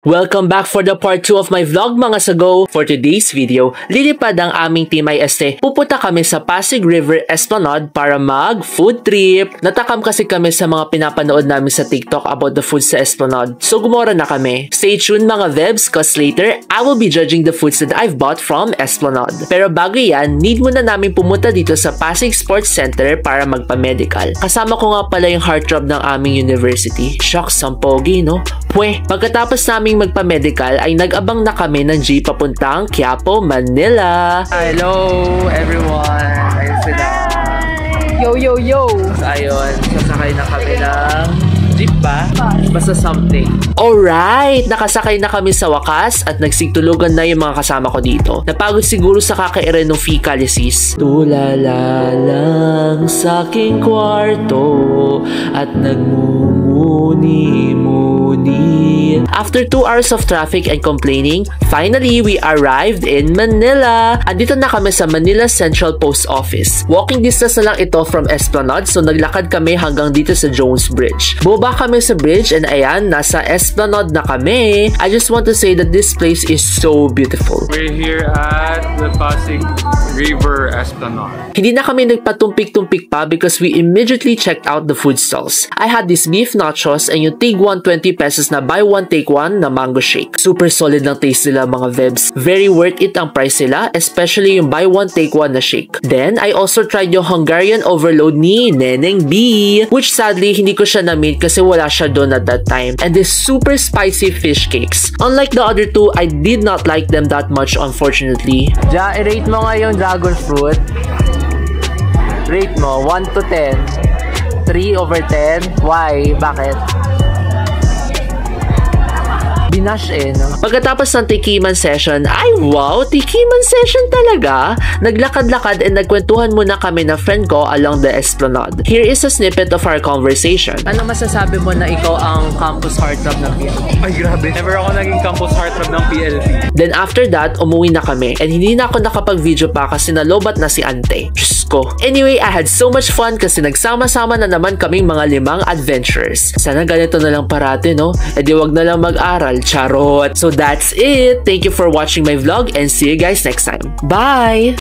Welcome back for the part 2 of my vlog mga sago. For today's video, lilipad ang aming Team IST. Pupunta kami sa Pasig River Esplanade para mag food trip. Natakam kasi kami sa mga pinapanood namin sa TikTok about the food sa Esplanade. So gumora na kami. Stay tuned mga vebs cause later, I will be judging the foods that I've bought from Esplanade. Pero bago yan, need muna namin pumunta dito sa Pasig Sports Center para magpa-medical. Kasama ko nga pala yung heartthrob ng aming university. Shucks, ang pogi, no? Pagkatapos naming magpa-medical ay nag-abang na kami ng jeep papuntang Quiapo, Manila. Hello everyone! Ayun sila. Yo, yo, yo! So ayun, sasakay na kami ng jeep ba? Basta something. Alright! Nakasakay na kami sa wakas at nagsigtulugan na yung mga kasama ko dito. Napagod siguro sa kakaire ng fecalysis. Tulala lang sa aking kwarto at nagmumuni-muni. After 2 hours of traffic and complaining, finally, we arrived in Manila. Andito na kami sa Manila Central Post Office. Walking distance na lang ito from Esplanade, so naglakad kami hanggang dito sa Jones Bridge. Bumaba kami sa bridge and ayan, nasa Esplanade na kami. I just want to say that this place is so beautiful. We're here at the Pasig River Esplanade. Hindi na kami nagpatumpik-tumpik pa because we immediately checked out the food stalls. I had this beef nachos and yung tig 120 pesos na buy one take one na mango shake. Super solid ng taste nila mga vebs. Very worth it ang price nila, especially yung buy one take one na shake. Then, I also tried yung Hungarian overload ni Neneng B, which sadly hindi ko siya na-meet kasi wala siya doon at that time. And this super spicy fish cakes. Unlike the other two, I did not like them that much unfortunately. Ja, i-rate mo nga yung dragon fruit. Rate mo, 1 to 10. 3 over 10. Why? Bakit? Binash no? Pagkatapos ng tikiman session, ay wow, tikiman session talaga! Naglakad-lakad and nagkwentuhan muna kami na friend ko along the Esplanade. Here is a snippet of our conversation. Ano masasabi mo na ikaw ang campus heartthrob ng PLP? Ay grabe, never ako naging campus heartthrob ng PLP. Then after that, umuwi na kami and hindi na ako nakapag-video pa kasi nalobat na si Ante. Diyos ko. Anyway, I had so much fun kasi nagsama-sama na naman kaming mga 5 adventurers. Sana ganito na lang parati, no? E di wag na lang mag-aral. Charot. So that's it. Thank you for watching my vlog and see you guys next time. Bye!